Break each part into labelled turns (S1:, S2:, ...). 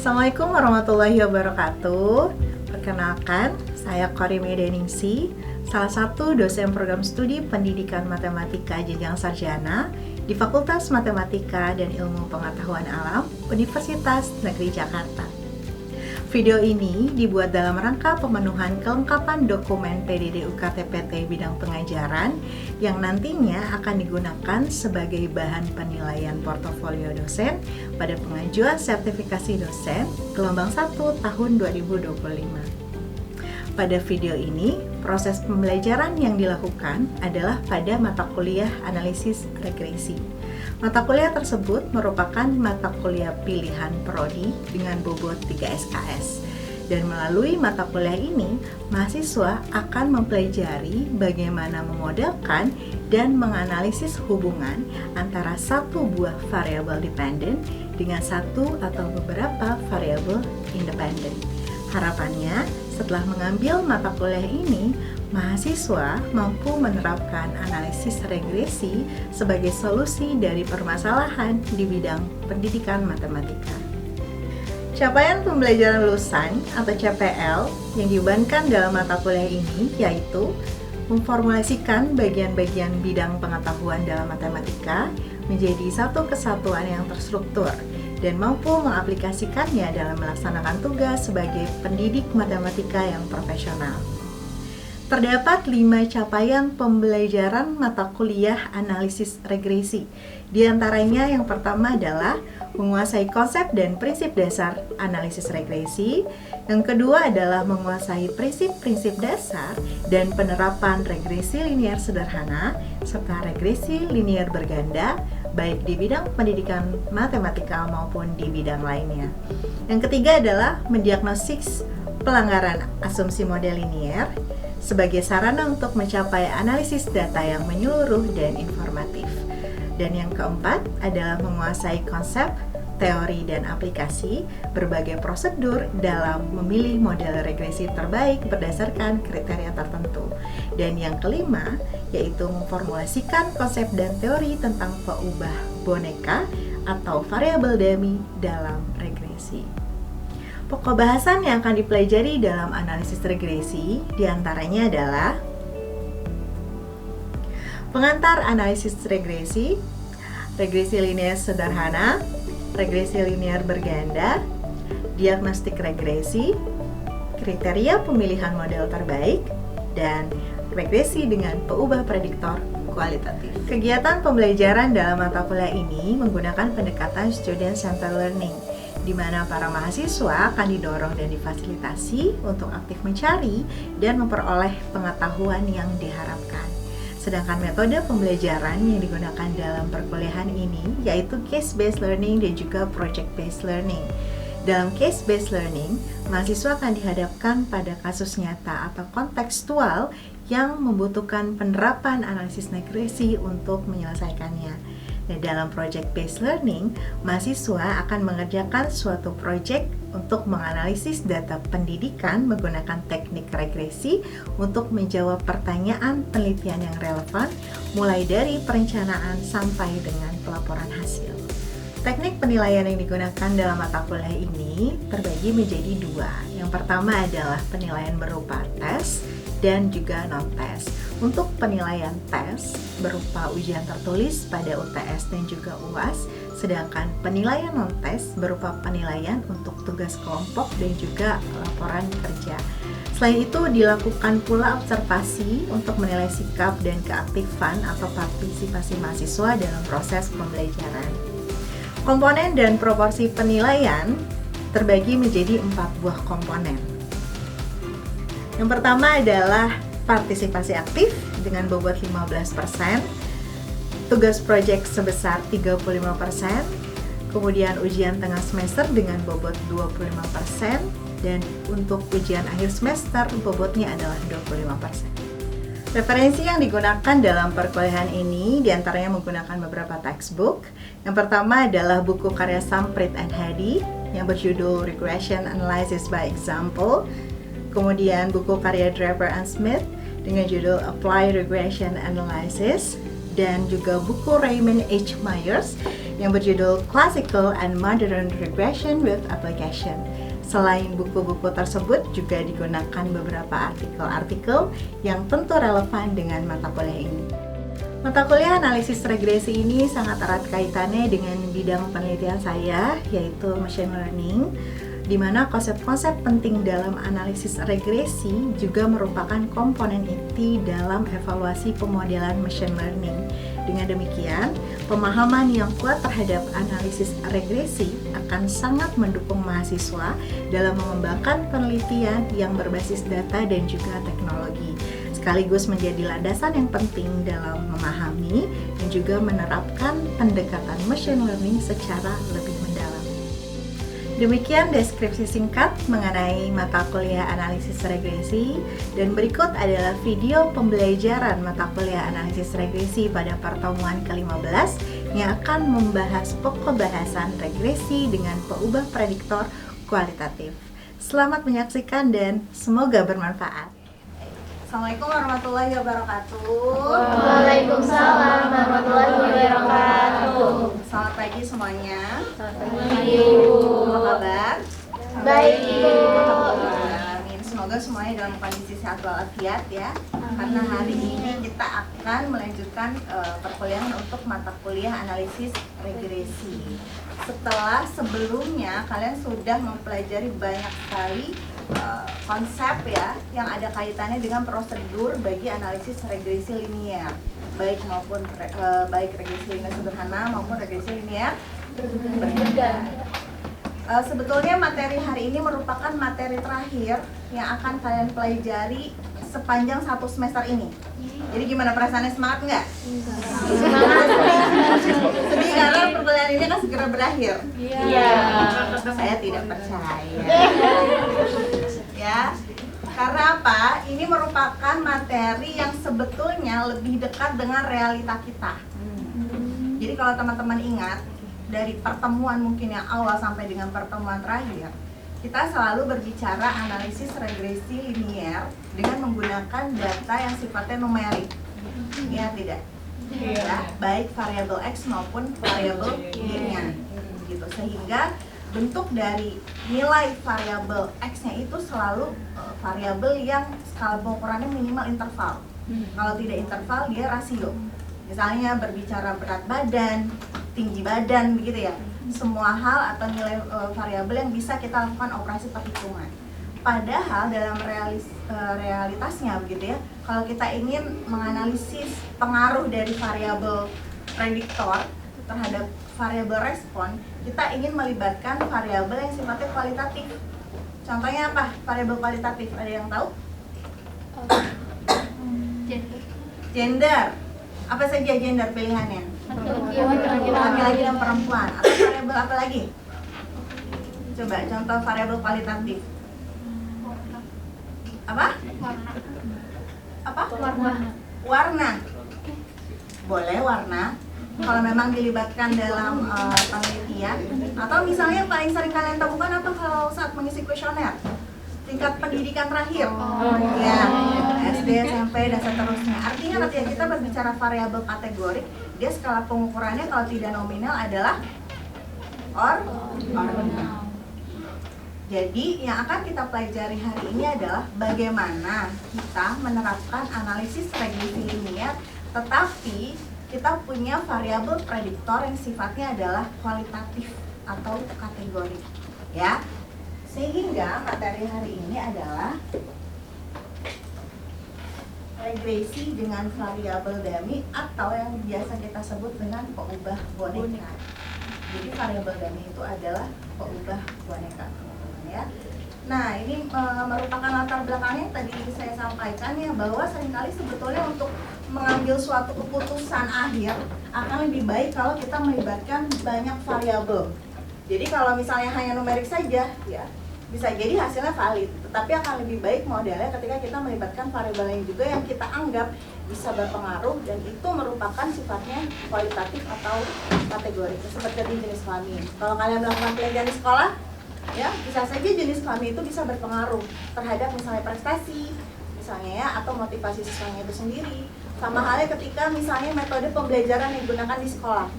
S1: Assalamualaikum warahmatullahi wabarakatuh. Perkenalkan, saya Korime Deningsi, salah satu dosen program studi pendidikan matematika jenjang sarjana di Fakultas Matematika dan Ilmu Pengetahuan Alam Universitas Negeri Jakarta. Video ini dibuat dalam rangka pemenuhan kelengkapan dokumen PDD UKT-PT bidang pengajaran yang nantinya akan digunakan sebagai bahan penilaian portofolio dosen pada pengajuan sertifikasi dosen gelombang 1 tahun 2025. Pada video ini, proses pembelajaran yang dilakukan adalah pada mata kuliah analisis regresi. Mata kuliah tersebut merupakan mata kuliah pilihan prodi dengan bobot 3 SKS. Dan melalui mata kuliah ini, mahasiswa akan mempelajari bagaimana memodelkan dan menganalisis hubungan antara satu buah variabel dependen dengan satu atau beberapa variabel independen. Harapannya, setelah mengambil mata kuliah ini, mahasiswa mampu menerapkan analisis regresi sebagai solusi dari permasalahan di bidang pendidikan matematika. Capaian pembelajaran lulusan atau CPL yang dibebankan dalam mata kuliah ini yaitu memformulasikan bagian-bagian bidang pengetahuan dalam matematika menjadi satu kesatuan yang terstruktur dan mampu mengaplikasikannya dalam melaksanakan tugas sebagai pendidik matematika yang profesional. Terdapat 5 capaian pembelajaran mata kuliah analisis regresi. Di antaranya yang pertama adalah menguasai konsep dan prinsip dasar analisis regresi. Yang kedua adalah menguasai prinsip-prinsip dasar dan penerapan regresi linear sederhana serta regresi linear berganda baik di bidang pendidikan matematika maupun di bidang lainnya. Yang ketiga adalah mendiagnosis pelanggaran asumsi model linear sebagai sarana untuk mencapai analisis data yang menyeluruh dan informatif. Dan yang keempat adalah menguasai konsep, teori, dan aplikasi berbagai prosedur dalam memilih model regresi terbaik berdasarkan kriteria tertentu. Dan yang kelima yaitu memformulasikan konsep dan teori tentang peubah boneka atau variabel dummy dalam regresi. Pokok bahasan yang akan dipelajari dalam analisis regresi diantaranya adalah pengantar analisis regresi, regresi linear sederhana, regresi linear berganda, diagnostik regresi, kriteria pemilihan model terbaik, dan regresi dengan peubah prediktor kualitatif. Kegiatan pembelajaran dalam mata kuliah ini menggunakan pendekatan student centered learning, di mana para mahasiswa akan didorong dan difasilitasi untuk aktif mencari dan memperoleh pengetahuan yang diharapkan. Sedangkan metode pembelajaran yang digunakan dalam perkuliahan ini yaitu case-based learning dan juga project-based learning. Dalam case-based learning, mahasiswa akan dihadapkan pada kasus nyata atau kontekstual yang membutuhkan penerapan analisis regresi untuk menyelesaikannya. Nah, dalam project-based learning, mahasiswa akan mengerjakan suatu project untuk menganalisis data pendidikan menggunakan teknik regresi untuk menjawab pertanyaan penelitian yang relevan, mulai dari perencanaan sampai dengan pelaporan hasil. Teknik penilaian yang digunakan dalam mata kuliah ini terbagi menjadi 2. Yang pertama adalah penilaian berupa tes dan juga non-tes. Untuk penilaian tes berupa ujian tertulis pada UTS dan juga UAS, sedangkan penilaian non-tes berupa penilaian untuk tugas kelompok dan juga laporan kerja. Selain itu, dilakukan pula observasi untuk menilai sikap dan keaktifan atau partisipasi mahasiswa dalam proses pembelajaran. Komponen dan proporsi penilaian terbagi menjadi 4 buah komponen. Yang pertama adalah partisipasi aktif dengan bobot 15%, tugas proyek sebesar 35%, kemudian ujian tengah semester dengan bobot 25%, dan untuk ujian akhir semester bobotnya adalah 25%. Referensi yang digunakan dalam perkuliahan ini diantaranya menggunakan beberapa textbook. Yang pertama adalah buku karya Samprit and Hadi yang berjudul Regression Analysis by Example. Kemudian buku karya Draper and Smith dengan judul Applied Regression Analysis. dan juga buku Raymond H. Myers yang berjudul Classical and Modern Regression with Application. Selain buku-buku tersebut juga digunakan beberapa artikel-artikel yang tentu relevan dengan mata kuliah ini. Mata kuliah analisis regresi ini sangat erat kaitannya dengan bidang penelitian saya, yaitu machine learning, di mana konsep-konsep penting dalam analisis regresi juga merupakan komponen inti dalam evaluasi pemodelan machine learning. Dengan demikian, pemahaman yang kuat terhadap analisis regresi akan sangat mendukung mahasiswa dalam mengembangkan penelitian yang berbasis data dan juga teknologi, sekaligus menjadi landasan yang penting dalam memahami dan juga menerapkan pendekatan machine learning secara lebih mendalam. Demikian deskripsi singkat mengenai mata kuliah analisis regresi, dan berikut adalah video pembelajaran mata kuliah analisis regresi pada pertemuan ke-15 yang akan membahas pokok bahasan regresi dengan pengubah prediktor kualitatif. Selamat menyaksikan dan semoga bermanfaat. Assalamualaikum warahmatullahi wabarakatuh.
S2: Waalaikumsalam warahmatullahi wabarakatuh.
S1: Selamat pagi semuanya.
S2: Selamat pagi, Ibu.
S1: Apa kabar?
S2: Baik, Ibu.
S1: Amin. Semoga semuanya dalam kondisi sehat walafiat ya. Karena hari ini kita akan melanjutkan perkuliahan untuk mata kuliah analisis regresi. Setelah sebelumnya kalian sudah mempelajari banyak sekali konsep ya yang ada kaitannya dengan prosedur bagi analisis regresi linear, baik regresi linear sederhana maupun regresi linear berganda. Sebetulnya materi hari ini merupakan materi terakhir yang akan kalian pelajari sepanjang satu semester ini. Jadi gimana perasaannya, semangat nggak? Semangat. Sedih karena perkuliahan ini akan segera berakhir.
S2: Iya.
S1: Saya tidak percaya. Ya, karena apa? Ini merupakan materi yang sebetulnya lebih dekat dengan realita kita. Jadi kalau teman-teman ingat dari pertemuan mungkin yang awal sampai dengan pertemuan terakhir, kita selalu berbicara analisis regresi linear dengan menggunakan data yang sifatnya numerik. Ya tidak? Ya, baik variabel X maupun variabel Y-nya. Gitu. Sehingga bentuk dari nilai variabel X-nya itu selalu variabel yang skala pengukurannya minimal interval. Kalau tidak interval, dia rasio. Misalnya berbicara berat badan, tinggi badan, begitu ya. Semua hal atau nilai variabel yang bisa kita lakukan operasi perhitungan. Padahal dalam realitasnya begitu ya, kalau kita ingin menganalisis pengaruh dari variabel prediktor terhadap variabel respon, kita ingin melibatkan variabel yang sifatnya kualitatif. Contohnya apa? Variabel kualitatif, ada yang tahu? Gender. Apa saja gender pilihannya? Laki-laki dan perempuan. Atau variabel apa lagi? Coba contoh variabel kualitatif. Apa? Apa? Warna. Boleh warna. Kalau memang dilibatkan dalam penelitian, atau misalnya yang paling sering kalian temukan apa kalau saat mengisi kuesioner? Tingkat pendidikan terakhir, ya, SD, SMP, dan seterusnya. Artinya ketika kita berbicara variabel kategorik, dia skala pengukurannya kalau tidak nominal adalah ordinal. Jadi yang akan kita pelajari hari ini adalah bagaimana kita menerapkan analisis regresi linear, tetapi kita punya variabel prediktor yang sifatnya adalah kualitatif atau kategorik, ya. Sehingga materi hari ini adalah regresi dengan variabel dummy atau yang biasa kita sebut dengan pengubah boneka. Jadi variabel dummy itu adalah pengubah boneka, teman-teman ya. Nah, ini merupakan latar belakangnya tadi saya sampaikan ya, bahwa seringkali sebetulnya untuk mengambil suatu keputusan akhir akan lebih baik kalau kita melibatkan banyak variabel. Jadi kalau misalnya hanya numerik saja, ya bisa jadi hasilnya valid, tetapi akan lebih baik modelnya ketika kita melibatkan variabel lain juga yang kita anggap bisa berpengaruh dan itu merupakan sifatnya kualitatif atau kategorik, seperti jenis kelamin. Kalau kalian melakukan pelajaran di sekolah, ya bisa saja jenis kelamin itu bisa berpengaruh terhadap misalnya prestasi, misalnya ya, atau motivasi siswanya itu sendiri. Sama halnya ketika misalnya metode pembelajaran yang digunakan di sekolah,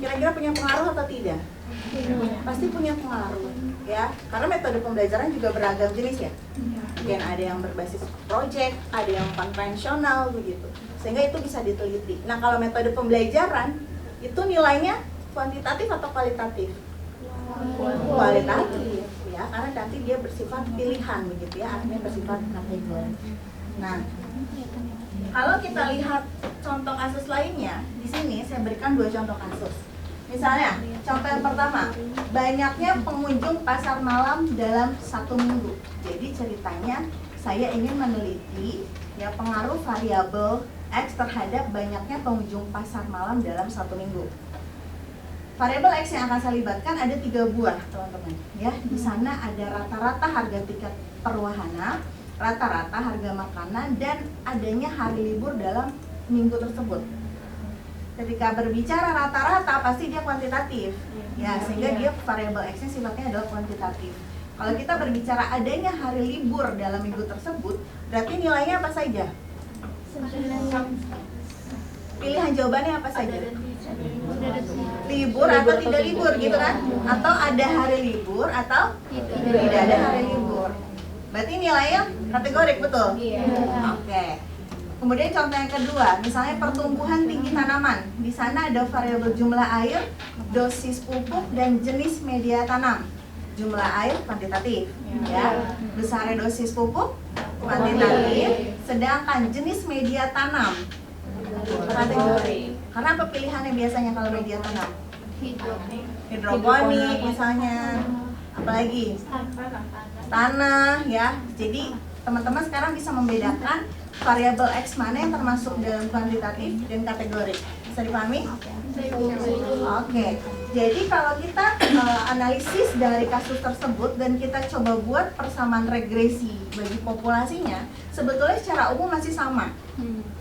S1: kira-kira punya pengaruh atau tidak? Pasti punya pengaruh ya, karena metode pembelajaran juga beragam jenis ya. Mungkin ada yang berbasis project, ada yang konvensional begitu, sehingga itu bisa diteliti. Nah, kalau metode pembelajaran itu nilainya kuantitatif atau kualitatif? Kualitatif ya, karena nanti dia bersifat pilihan begitu ya, artinya bersifat kategori. Nah, kalau kita lihat contoh kasus lainnya, di sini saya berikan 2 contoh kasus. Misalnya, contoh yang pertama, banyaknya pengunjung pasar malam dalam 1 minggu. Jadi ceritanya saya ingin meneliti ya pengaruh variabel X terhadap banyaknya pengunjung pasar malam dalam 1 minggu. Variabel X yang akan saya libatkan ada 3 buah, teman-teman. Ya, di sana ada rata-rata harga tiket per wahana, rata-rata harga makanan, dan adanya hari libur dalam minggu tersebut. Ketika berbicara rata-rata pasti dia kuantitatif, ya, sehingga dia variabel X-nya sifatnya adalah kuantitatif. Kalau kita berbicara adanya hari libur dalam minggu tersebut, berarti nilainya apa saja? Pilihan jawabannya apa saja? Libur atau tidak libur gitu kan? Atau ada hari libur atau tidak ada hari libur. Berarti nilainya kategorik, betul? Oke. Kemudian contoh yang kedua, misalnya pertumbuhan tinggi tanaman. Di sana ada variabel jumlah air, dosis pupuk, dan jenis media tanam. Jumlah air kuantitatif, ya. Besar dosis pupuk kuantitatif, sedangkan jenis media tanam kategori. Karena apa pilihannya biasanya kalau media tanam? Hidroponik misalnya, apalagi tanah ya. Jadi teman-teman sekarang bisa membedakan variabel X mana yang termasuk dalam kuantitatif dan kategori. Bisa dipahami? Oke. Jadi kalau kita analisis dari kasus tersebut dan kita coba buat persamaan regresi bagi populasinya, sebetulnya secara umum masih sama.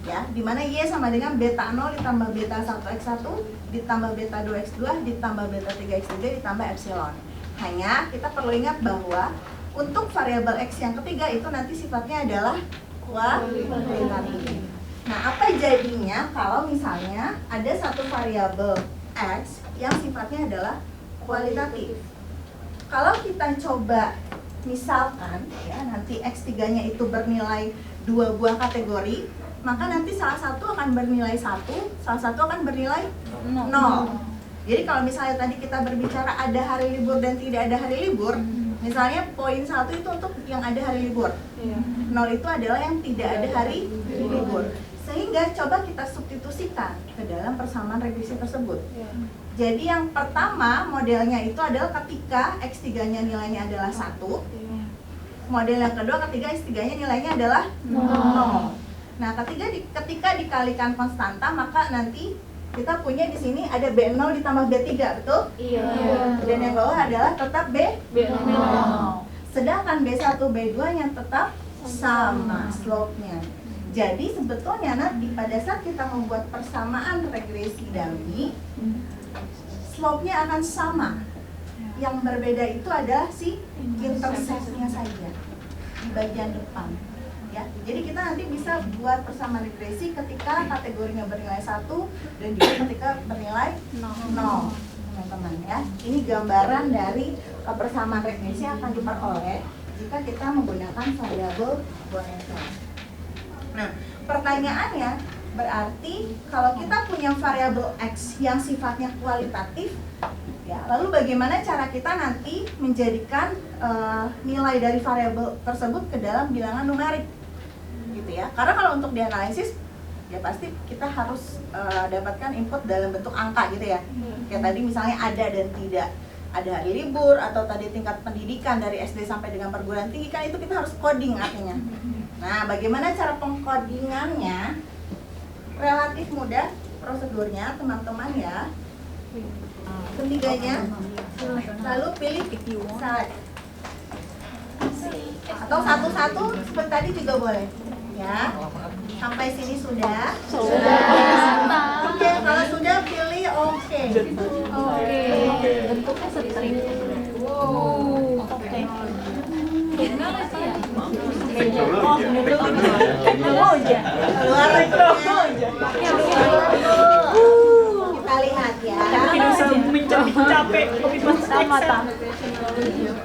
S1: Ya, dimana Y sama dengan beta 0 ditambah beta 1x1 ditambah beta 2x2 ditambah beta 3x3 ditambah epsilon. Hanya kita perlu ingat bahwa untuk variabel X yang ketiga itu nanti sifatnya adalah kualitatif. Nah, apa jadinya kalau misalnya ada satu variabel X yang sifatnya adalah kualitatif? Kalau kita coba misalkan ya nanti X3-nya itu bernilai 2 buah kategori, maka nanti salah satu akan bernilai 1, salah satu akan bernilai 0. Jadi kalau misalnya tadi kita berbicara ada hari libur dan tidak ada hari libur, misalnya poin 1 itu untuk yang ada hari libur, 0 itu adalah yang tidak ada hari libur. Sehingga coba kita substitusikan ke dalam persamaan regresi tersebut. Jadi yang pertama modelnya itu adalah ketika X3-nya nilainya adalah 1. Model yang kedua ketika X3-nya nilainya adalah 0. Nah, ketika dikalikan konstanta, maka nanti kita punya di sini ada B0 ditambah B3, betul? Iya. Dan yang bawah adalah tetap B0. Sedangkan B1, B2 yang tetap sama slope-nya. Jadi sebetulnya nanti pada saat kita membuat persamaan regresi dummy, slope-nya akan sama. Yang berbeda itu adalah si intercept-nya saja di bagian depan. Ya, jadi kita nanti bisa buat persamaan regresi ketika kategorinya bernilai 1 dan juga ketika bernilai 0, teman-teman ya. Ini gambaran dari persamaan regresi yang akan diperoleh jika kita menggunakan variabel Bonneton. Nah, pertanyaannya berarti kalau kita punya variabel X yang sifatnya kualitatif, ya, lalu bagaimana cara kita nanti menjadikan nilai dari variabel tersebut ke dalam bilangan numerik? Gitu ya. Karena kalau untuk dianalisis ya pasti kita harus dapatkan input dalam bentuk angka gitu ya. Kayak tadi misalnya ada dan tidak, ada hari libur atau tadi tingkat pendidikan dari SD sampai dengan perguruan tinggi, kan itu kita harus coding artinya. Nah, bagaimana cara pengkodingannya? Relatif mudah prosedurnya, teman-teman ya. Ketiganya, lalu pilih select. Atau satu-satu seperti tadi juga boleh. Ya, sampai sini sudah?
S2: Sudah.
S1: Oke, kalau sudah pilih oke.
S2: Bentuknya strip. Wow. Oke. Gimana sih ya?
S1: Keluar kita lihat ya.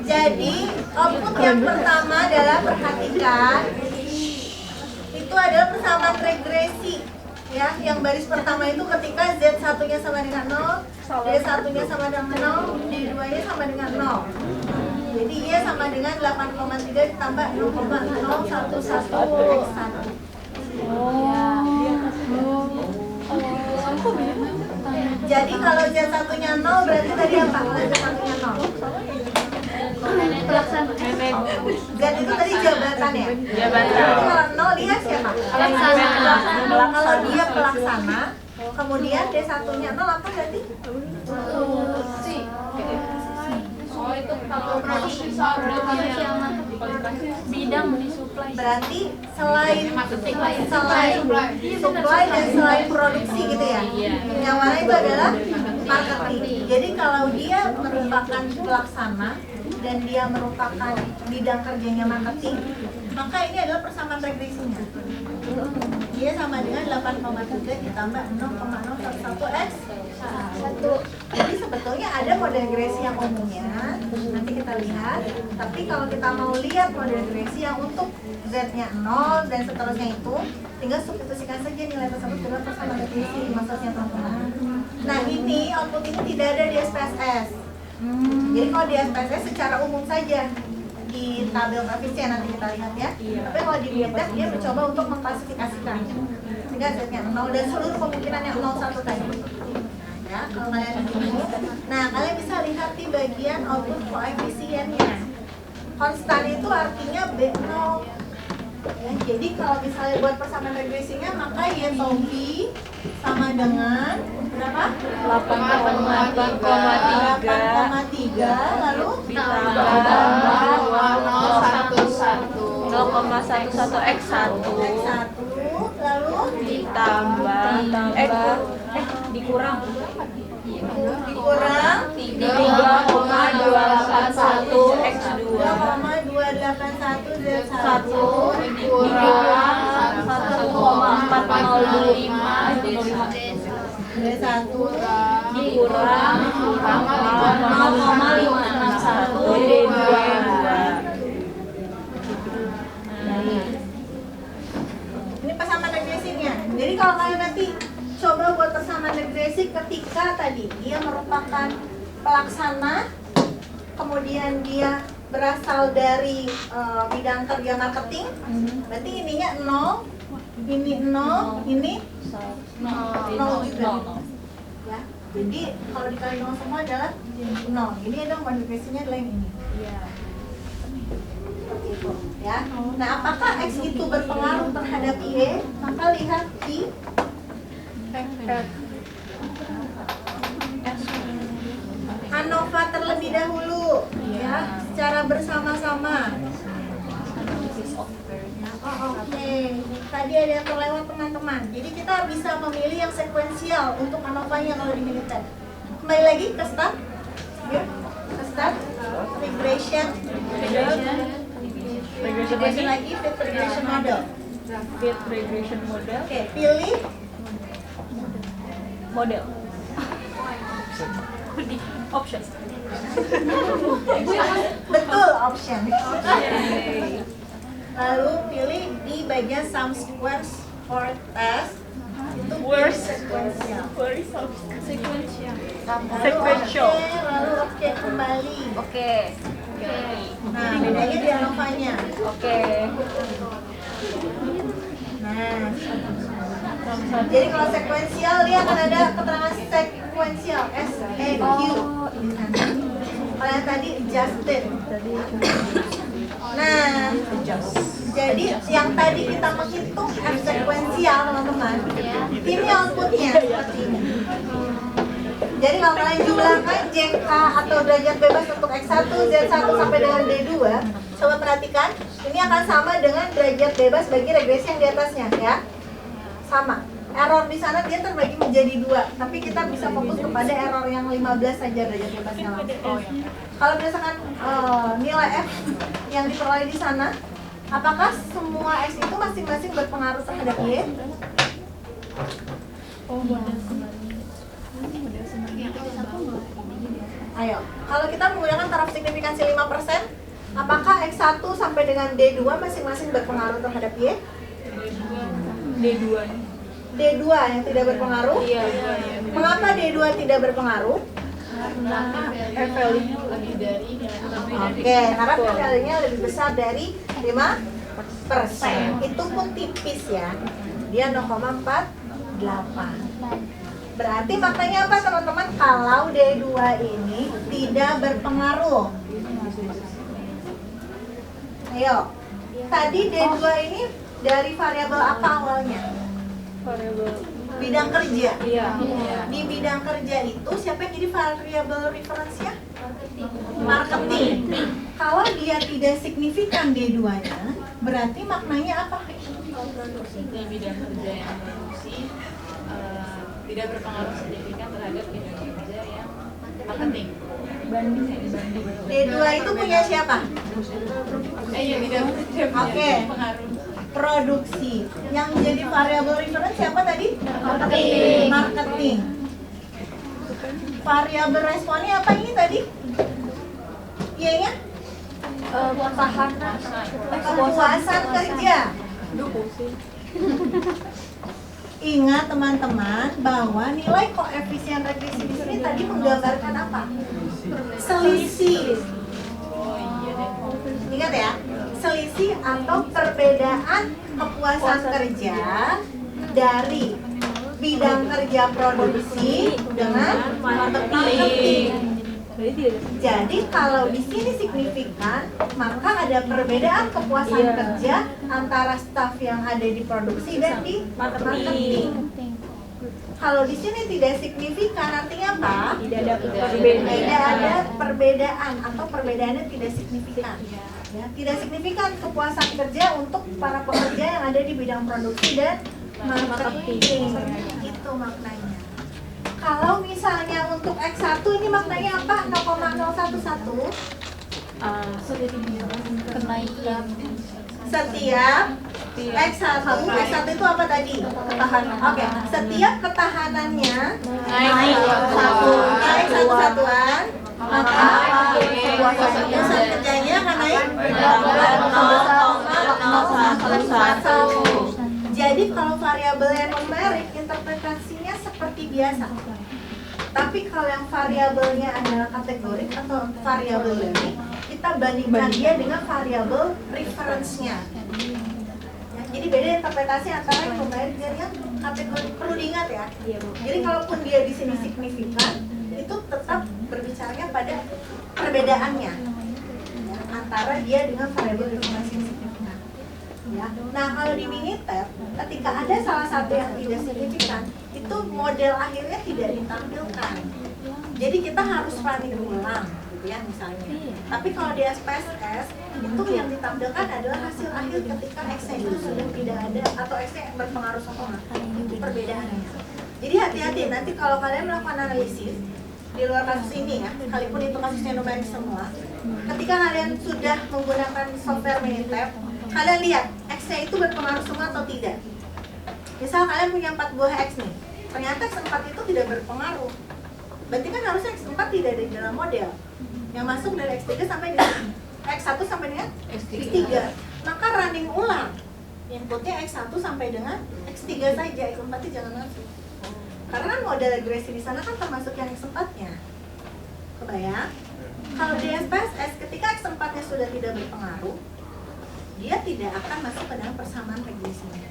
S1: Jadi output yang pertama adalah perhatikan itu adalah persamaan regresi ya. Yang baris pertama itu ketika Z1 nya sama dengan 0, D1 nya sama dengan 0, D2 nya sama dengan 0. Jadi Y sama dengan 8,3 ditambah 0,011 Jadi kalau Z1 nya 0 berarti tadi apa? Kalau Z1 nya 0 Z itu tadi jabatan ya? Jadi kalau 0 dia siapa? Kalau dia pelaksana, kemudian D1 nya 0 apa berarti?
S2: Oh itu kalau bidang disuplai.
S1: Berarti selain supply dan selain produksi gitu ya. Yang mana itu adalah marketing. Jadi kalau dia merupakan pelaksana dan dia merupakan bidang kerjanya marketing, maka ini adalah persamaan regresinya. Dia sama dengan 8,3 ditambah 0,011 X 1. Jadi sebetulnya ada model regresi yang umumnya, nanti kita lihat. Tapi kalau kita mau lihat model regresi yang untuk Z-nya 0 dan seterusnya itu, tinggal substitusikan saja nilai tersebut dengan persamaan regresi. Maksudnya teman-teman. Nah ini output ini tidak ada di SPSS. Jadi kalau di SPSS secara umum saja di tabel koefisien nanti kita lihat ya. Tapi kalau di BITDAX dia mencoba untuk mengklasifikasikan sehingga Z-nya 0 dan seluruh kemungkinan yang 01 tadi. Ya, kalau kalian bingung. Nah, kalian bisa lihat di bagian output koefisiennya. Konstan itu artinya B0. Ya, jadi kalau misalnya buat persamaan regresinya maka Y taupi sama dengan berapa? 8,3 lalu
S2: ditambah
S3: 0,11 X 1
S1: lalu
S3: ditambah dikurang 3,281 X 2
S1: 2,281 Z1
S3: dikurang 1,405
S1: D1
S3: dikurang 0,561 D2.
S1: Ini persamaan regresinya. Jadi kalau kalian nanti coba buat persamaan regresi ketika tadi dia merupakan pelaksana, kemudian dia berasal dari bidang kerja marketing, berarti ininya 0, ini 0, ini 0 juga. Ya. Jadi kalau dikali 0 semua adalah 0. Ini adalah model regresinya adalah yang ini. Seperti itu, ya. Nah, apakah X itu berpengaruh terhadap Y? Maka lihat di ANOVA terlebih dahulu, ya, secara bersama-sama. Oke. Tadi ada yang terlewat teman-teman. Jadi kita bisa memilih yang sekuensial untuk ANOVA-nya kalau di militer. Kembali lagi ke start, ya, ke start, regression lagi, fit regression model.
S3: Fit regression model.
S1: Oke, pilih
S3: Model. Option.
S1: betul option. Lalu pilih di bagian sum squares for test. Itu pilih sequential.
S3: Sequential.
S1: Lalu oke kembali.
S3: Oke.
S1: Nah, bedanya di ANOVA-nya.
S3: Oke.
S1: Nah, jadi kalau sekuensial dia akan ada keterangan sekuensial SEQ di sana. Kalau yang tadi adjusted. Nah, jadi yang tadi kita menghitung F sekuensial teman-teman, ini outputnya seperti ini. Jadi kalau kalian jumlahkan JK atau derajat bebas untuk X1, Z1 sampai dengan D2, coba perhatikan, ini akan sama dengan derajat bebas bagi regresi yang di atasnya ya. Sama. Error di sana dia terbagi menjadi 2, tapi kita bisa fokus kepada error yang 15 saja derajat bebasnya langsung. Kalau berdasarkan nilai F yang diperoleh di sana, Apakah semua X itu masing-masing berpengaruh terhadap Y? Ayo, kalau kita menggunakan taraf signifikansi 5%, apakah X1 sampai dengan D2 masing-masing berpengaruh terhadap Y?
S3: D2.
S1: D2 yang tidak berpengaruh?
S3: Iya.
S1: Mengapa D2 tidak berpengaruh?
S3: Value-nya lebih dari
S1: Oke, karena value-nya lebih besar dari 5%. Itu pun tipis ya. Dia 0,48. Berarti maknanya apa teman-teman? Kalau D2 ini tidak berpengaruh. Ayo. Tadi D2 ini dari variabel apa awalnya?
S3: variable.
S1: Bidang kerja.
S3: Iya.
S1: Di bidang kerja itu siapa yang jadi variabel referensinya? Marketing. Kalau dia tidak signifikan D2-nya, berarti maknanya apa?
S4: Di bidang kerja yang produksi tidak berpengaruh signifikan terhadap bidang kerja yang marketing.
S1: D2 itu punya siapa?
S4: Iya, bidang kerja
S1: Oke.
S4: pengaruh.
S1: Produksi. Yang jadi variabel reference siapa tadi? Marketing. Variabel responnya apa ini tadi? Y-nya? Kepuasan kerja. Ingat teman-teman bahwa nilai koefisien regresi di sini tadi menggambarkan apa? Selisih. Ingat ya, selisih atau perbedaan kepuasan kerja dari bidang kerja produksi dengan marketing. Jadi kalau di sini signifikan, maka ada perbedaan kepuasan kerja antara staf yang ada di produksi dan di marketing. Kalau di sini tidak signifikan, artinya apa? Tidak ada perbedaan atau perbedaannya tidak signifikan. Ya, tidak signifikan kepuasan kerja untuk para pekerja yang ada di bidang produksi dan marketing. Itu maknanya. Kalau misalnya untuk X1 ini maknanya apa? 0,011
S3: Kenaikan
S1: setiap X1 itu apa tadi?
S3: ketahanan.
S1: Oke, setiap ketahanannya
S4: Naik
S1: naik satu-satuan, maka kepuasan kerjanya akan naik 0,011. Jadi kalau variabelnya numerik, interpretasinya seperti biasa. Tapi kalau yang variabelnya adalah kategorik atau variabel learning, kita bandingkan dia dengan variabel reference-nya. Ya, jadi beda interpretasi antara yang numerik dan yang kategorik. Perlu diingat ya. Jadi kalaupun dia di sini signifikan, itu tetap berbicaranya pada perbedaannya ya, antara dia dengan variabel reference yang signifikan. Ya. Nah kalau di Minitab, ketika ada salah satu yang tidak signifikan, itu model akhirnya tidak ditampilkan. Jadi kita harus running ulang, gitu ya misalnya. Tapi kalau di SPSS, itu yang ditampilkan adalah hasil akhir ketika X-nya itu sudah tidak ada atau X-nya berpengaruh sama itu perbedaannya. Jadi hati-hati nanti kalau kalian melakukan analisis di luar kasus ini ya, sekalipun itu kasusnya numerik semua, ketika kalian sudah menggunakan software Minitab, kalian lihat X-nya itu berpengaruh semua atau tidak. Misal kalian punya 4 buah X nih, ternyata X4 itu tidak berpengaruh. Berarti kan harusnya X4 tidak ada di dalam model. Yang masuk dari X3 sampai dengan X1 sampai dengan X3. Maka running ulang. Inputnya X1 sampai dengan X3 saja, X4 nya jangan masuk. Karena model regresi di sana kan termasuk yang X4-nya. Kebayang? Kalau di SPSS ketika X4-nya sudah tidak berpengaruh, dia tidak akan masuk ke dalam persamaan regresinya.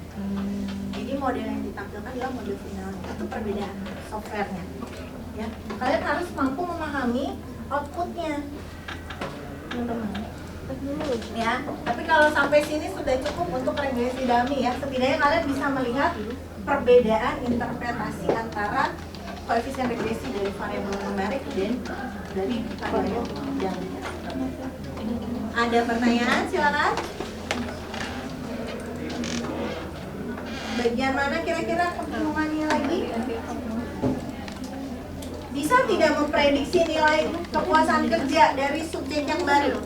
S1: Jadi model yang ditampilkan adalah model finalnya. Itu perbedaan softwarenya. Ya, kalian harus mampu memahami outputnya, teman-teman. Ya, tapi kalau sampai sini sudah cukup untuk regresi dummy ya. Setidaknya kalian bisa melihat perbedaan interpretasi antara koefisien regresi dari variabel numerik dan dari variabel yang ada pertanyaan, silakan. Bagian mana kira-kira kebingungannya lagi? Bisa tidak memprediksi nilai kepuasan kerja dari subjek yang baru?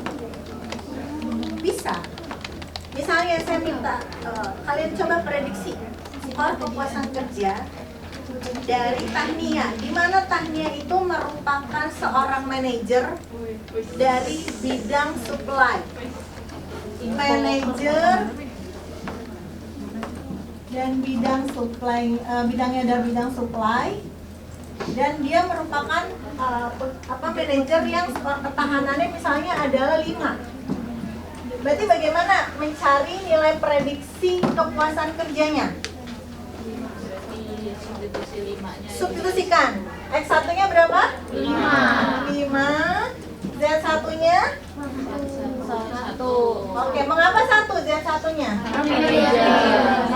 S1: Bisa. Misalnya saya minta kalian coba prediksi skor kepuasan kerja dari Tahnia, di mana Tahnia itu merupakan seorang manajer dari bidang supply. Manajer dan bidang supply, bidangnya adalah bidang supply, dan dia merupakan manajer yang skor ketahanannya misalnya adalah 5. Berarti bagaimana mencari nilai prediksi kepuasan kerjanya? Substitusikan. X1-nya berapa? 5. Z1-nya?
S3: 1.
S1: Oke, mengapa 1 Z1-nya?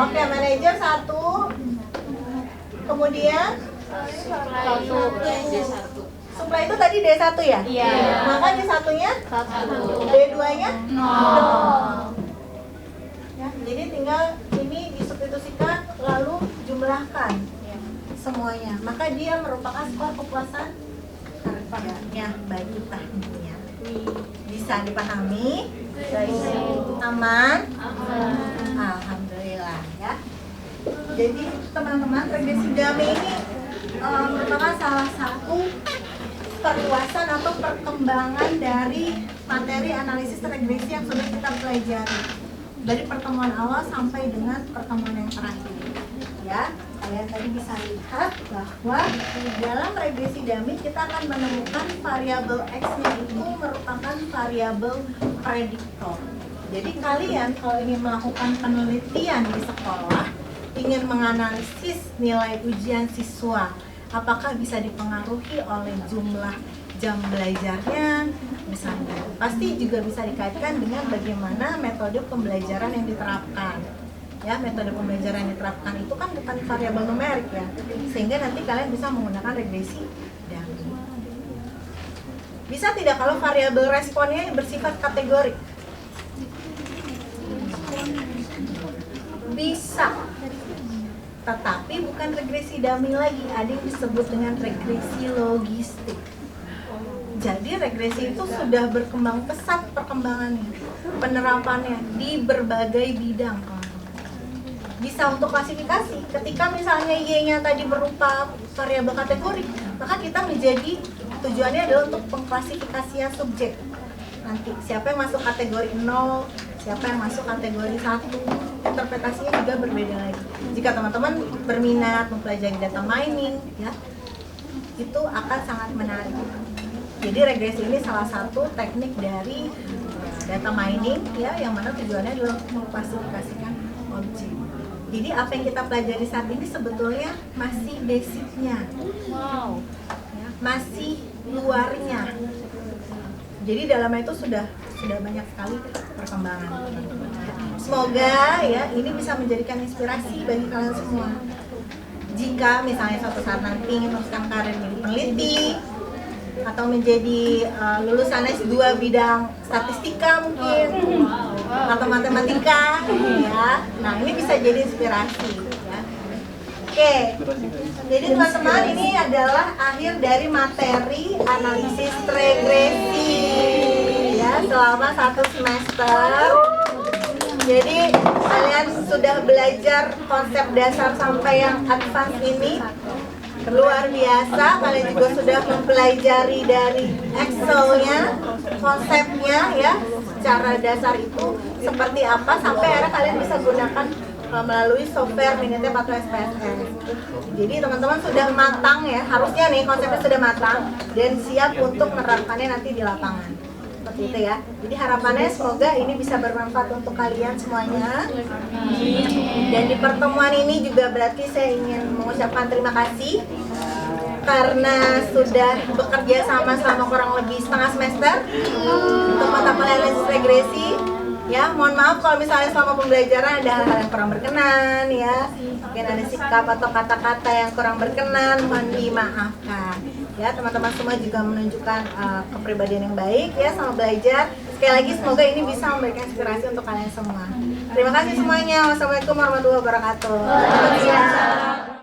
S1: Oke, manajer 1. Kemudian supply itu tadi D1 ya?
S3: Iya.
S1: Maka D1-nya?
S3: 1.
S1: D2-nya?
S3: 0.
S1: Ya, jadi tinggal ini disubstitusikan lalu jumlahkan semuanya. Maka dia merupakan skor kepuasan kerjanya bagi Tahnia. Bisa dipahami? Aman? Alhamdulillah ya. Jadi teman-teman, regresi Dame ini merupakan salah satu perluasan atau perkembangan dari materi analisis regresi yang sudah kita pelajari dari pertemuan awal sampai dengan pertemuan yang terakhir. Ya, kalian tadi bisa lihat bahwa dalam regresi dummy kita akan menemukan variabel X-nya itu merupakan variabel prediktor. Jadi kalian kalau ingin melakukan penelitian di sekolah, ingin menganalisis nilai ujian siswa, apakah bisa dipengaruhi oleh jumlah jam belajarnya, misalnya. Pasti juga bisa dikaitkan dengan bagaimana metode pembelajaran yang diterapkan. Ya, metode pembelajaran yang diterapkan itu kan bukan variabel numerik ya, sehingga nanti kalian bisa menggunakan regresi dummy. Bisa tidak kalau variabel responnya bersifat kategorik? Bisa, tetapi bukan regresi dummy lagi, ada yang disebut dengan regresi logistik. Jadi regresi itu sudah berkembang pesat perkembangannya, penerapannya di berbagai bidang. Bisa untuk klasifikasi, ketika misalnya Y-nya tadi berupa variabel kategori, maka kita menjadi tujuannya adalah untuk pengklasifikasian subjek. Nanti siapa yang masuk kategori 0, siapa yang masuk kategori 1, interpretasinya juga berbeda lagi. Jika teman-teman berminat mempelajari data mining, ya, itu akan sangat menarik. Jadi regresi ini salah satu teknik dari data mining, ya, yang mana tujuannya adalah mengklasifikasikan objek. Jadi apa yang kita pelajari saat ini sebetulnya masih basicnya, ya, masih luarnya. Jadi dalamnya itu sudah banyak sekali perkembangan. Semoga ya ini bisa menjadikan inspirasi bagi kalian semua. Jika misalnya suatu saat nanti ingin meneruskan karir menjadi peneliti atau menjadi lulusan S2 bidang statistika mungkin atau matematika, ya. Nah ini bisa jadi inspirasi. Ya. Oke, jadi teman-teman ini adalah akhir dari materi analisis regresi ya selama 1 semester. Jadi kalian sudah belajar konsep dasar sampai yang advance ini. Luar biasa, kalian juga sudah mempelajari dari Excel-nya, konsepnya ya, cara dasar itu seperti apa sampai akhirnya kalian bisa gunakan melalui software Minitep atau SPSS. Jadi teman-teman sudah matang ya, harusnya nih konsepnya sudah matang dan siap untuk menerapkannya nanti di lapangan. Seperti itu ya. Jadi harapannya semoga ini bisa bermanfaat untuk kalian semuanya. Dan di pertemuan ini juga berarti saya ingin mengucapkan terima kasih karena sudah bekerja sama selama kurang lebih setengah semester untuk mata pelajaran regresi. Ya, mohon maaf kalau misalnya selama pembelajaran ada hal-hal yang kurang berkenan ya. Mungkin ada sikap atau kata-kata yang kurang berkenan, mohon dimaafkan. Ya, teman-teman semua juga menunjukkan kepribadian yang baik ya sama belajar. Sekali lagi semoga ini bisa memberikan inspirasi untuk kalian semua. Terima kasih semuanya. Wassalamualaikum warahmatullahi wabarakatuh.